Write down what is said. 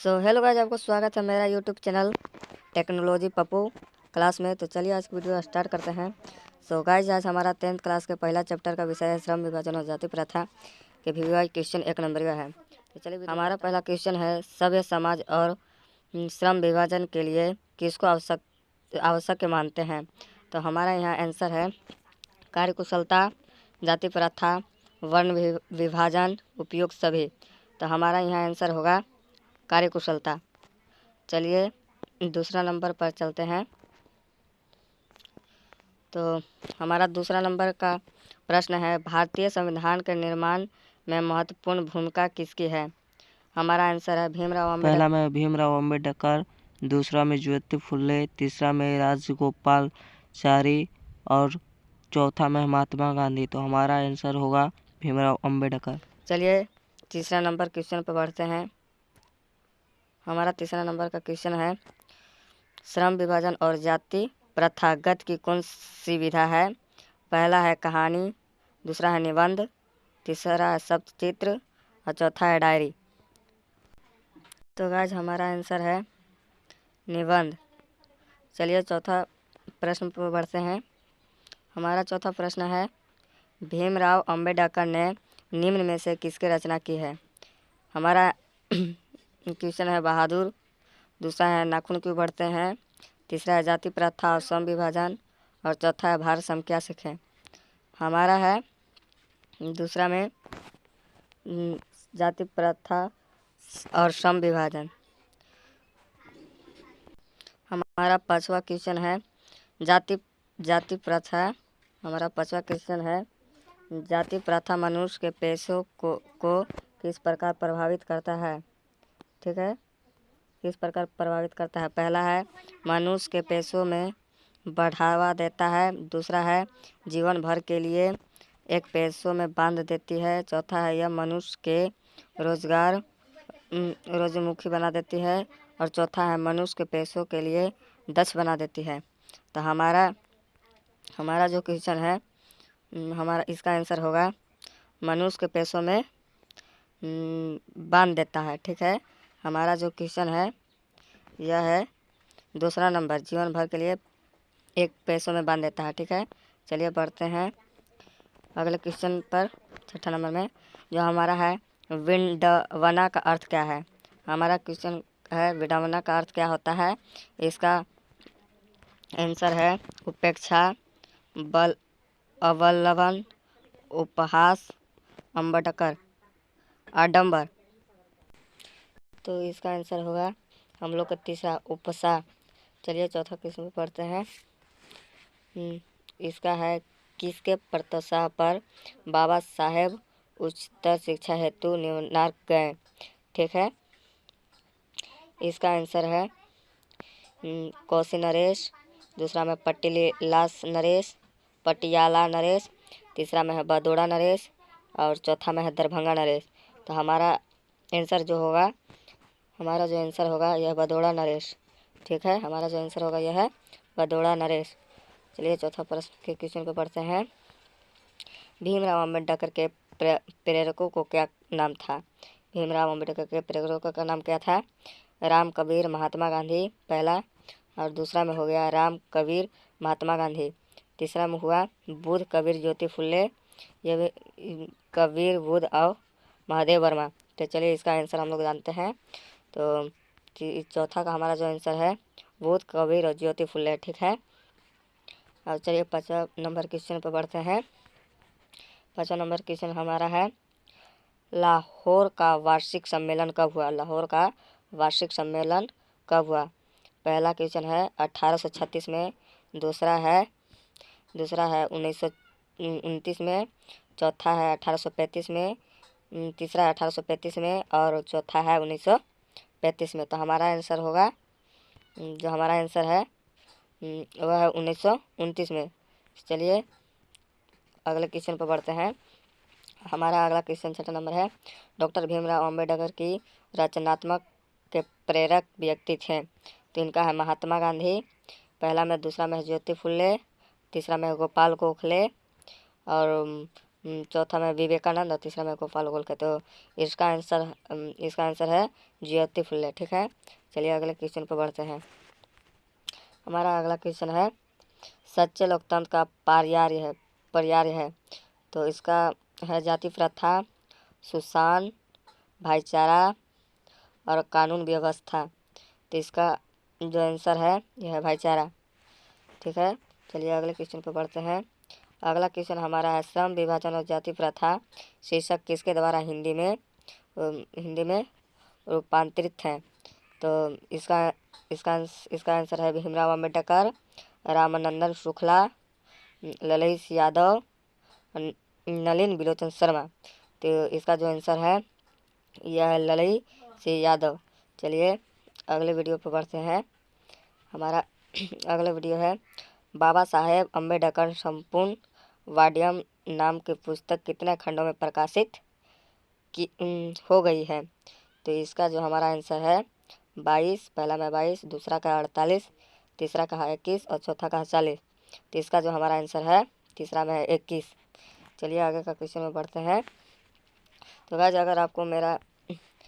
Hello guys, आपको स्वागत है मेरा YouTube channel technology Pappu class में। तो चलिए आज की वीडियो स्टार्ट करते हैं। गाइस, आज हमारा 10th क्लास के पहला चैप्टर का विषय है श्रम विभाजन और जाति प्रथा के VVI क्वेश्चन 1 नंबर का है। तो चलिए हमारा पहला क्वेश्चन है, सभ्य समाज और श्रम विभाजन के लिए किसको आवश्यक मानते हैं। तो हमारा यहाँ आंसर है कार्यकुशलता, जाति प्रथा, वर्ण विभाजन, उपयोग सभी। तो हमारा यहाँ आंसर होगा कार्यकुशलता। चलिए दूसरा नंबर पर चलते हैं। तो हमारा दूसरा नंबर का प्रश्न है, भारतीय संविधान के निर्माण में महत्वपूर्ण भूमिका किसकी है। हमारा आंसर है भीमराव अम्बेडकर। पहला में भीमराव अम्बेडकर, दूसरा में ज्योति फुले, तीसरा में राजगोपालाचारी और चौथा में महात्मा गांधी। तो हमारा आंसर होगा भीमराव अम्बेडकर। चलिए तीसरा नंबर क्वेश्चन पर बढ़ते हैं। हमारा तीसरा नंबर का क्वेश्चन है, श्रम विभाजन और जाति प्रथागत की कौन सी विधा है। पहला है कहानी, दूसरा है निबंध, तीसरा है शब्द चित्र और चौथा है डायरी। तो गाइस हमारा आंसर है निबंध। चलिए चौथा प्रश्न पर बढ़ते हैं। हमारा चौथा प्रश्न है, भीमराव अम्बेडकर ने निम्न में से किसकी रचना की है। हमारा क्वेश्चन है बहादुर, दूसरा है नाखून क्यों बढ़ते हैं, तीसरा है जाति प्रथा और श्रम विभाजन और चौथा है भारत सम क्या सीखें। हमारा है दूसरा में जाति प्रथा और श्रम विभाजन। हमारा पांचवा क्वेश्चन है जाति प्रथा। हमारा पांचवा क्वेश्चन है, जाति प्रथा मनुष्य के पेशों को किस प्रकार प्रभावित करता है। ठीक है, किस प्रकार प्रभावित करता है। पहला है मनुष्य के पेशों में बढ़ावा देता है, दूसरा है जीवन भर के लिए एक पेशों में बांध देती है, चौथा है यह मनुष्य के रोजमुखी बना देती है और चौथा है मनुष्य के पेशों के लिए दक्ष बना देती है। तो हमारा जो क्वेश्चन है, हमारा इसका आंसर होगा मनुष्य के पेशों में बांध देता है। ठीक है, हमारा जो क्वेश्चन है यह है दूसरा नंबर, जीवन भर के लिए एक पेशों में बांध देता है। ठीक है, चलिए बढ़ते हैं अगले क्वेश्चन पर। छठा नंबर में जो हमारा है, विडंबना का अर्थ क्या है। हमारा क्वेश्चन है विडंबना का अर्थ क्या होता है। इसका आंसर है उपेक्षा, अवलंबन, उपहास, आडंबर। तो इसका आंसर होगा हम लोग का तीसरा उपसा। चलिए चौथा क्वेश्चन पढ़ते हैं। इसका है किसके प्रत्याशा पर बाबा साहेब उच्चतर शिक्षा हेतु न्यूयॉर्क गए। ठीक है, इसका आंसर है कौशी नरेश, दूसरा में पटियाला नरेश, तीसरा में है बदौड़ा नरेश और चौथा में है दरभंगा नरेश। तो हमारा आंसर जो होगा यह बदौड़ा नरेश। ठीक है, हमारा जो आंसर होगा यह है बदौड़ा नरेश। चलिए चौथा प्रश्न के क्वेश्चन को पढ़ते हैं। भीमराव अम्बेडकर के प्रेरकों को क्या नाम था। भीमराव अम्बेडकर के प्रेरकों का नाम क्या था। राम कबीर महात्मा गांधी पहला, और दूसरा में हो गया राम कबीर महात्मा गांधी, तीसरा में हुआ बुद्ध कबीर ज्योति फुले, ये कबीर बुद्ध और महादेव वर्मा। तो चलिए इसका आंसर हम लोग जानते हैं। तो चौथा का हमारा जो आंसर है बुद्ध कबीर और ज्योति फुले। ठीक है, और चलिए 5वां नंबर क्वेश्चन पर बढ़ते हैं। 5वां नंबर क्वेश्चन हमारा है, लाहौर का वार्षिक सम्मेलन कब हुआ। लाहौर का वार्षिक सम्मेलन कब हुआ। पहला क्वेश्चन है 1836 में, दूसरा है 1929 में, चौथा है 1835 में, तीसरा है 1835 में और चौथा है 1935 में। तो हमारा आंसर होगा वह है 1929 में। चलिए अगले क्वेश्चन पर बढ़ते हैं। हमारा अगला क्वेश्चन 6 नंबर है, डॉक्टर भीमराव अम्बेडकर की रचनात्मक के प्रेरक व्यक्ति थे। तो इनका है महात्मा गांधी पहला में, दूसरा में ज्योति फुले, तीसरा में गोपाल गोखले और चौथा में विवेकानंद और तीसरा में गोपाल गोलके। तो इसका आंसर है ज्योति फुल्ले। ठीक है, चलिए अगले क्वेश्चन पर बढ़ते हैं। हमारा अगला क्वेश्चन है सच्चे लोकतंत्र का पर्याय है। तो इसका है जाति प्रथा, सुशासन, भाईचारा और कानून व्यवस्था। तो इसका जो आंसर है यह है भाईचारा। ठीक है, चलिए अगले क्वेश्चन पर बढ़ते हैं। अगला क्वेश्चन हमारा है श्रम विभाजन और जाति प्रथा शीर्षक किसके द्वारा हिंदी में रूपांतरित है। तो इसका आंसर है भीमराव अम्बेडकर, रामानंदन शुक्ला, ललित यादव, नलिन बिलोचन शर्मा। तो इसका जो आंसर है यह है ललित सिंह यादव। चलिए अगले वीडियो पर बढ़ते हैं। हमारा अगला वीडियो है बाबा साहेब अम्बेडकर संपूर्ण वाड्यम नाम की पुस्तक कितने खंडों में प्रकाशित हो गई है। तो इसका जो हमारा आंसर है 22। पहला में 22, दूसरा का 48, तीसरा का 21 और चौथा का 40। तो इसका जो हमारा आंसर है तीसरा में है 21। चलिए आगे का क्वेश्चन में बढ़ते हैं। तो गाइस अगर आपको मेरा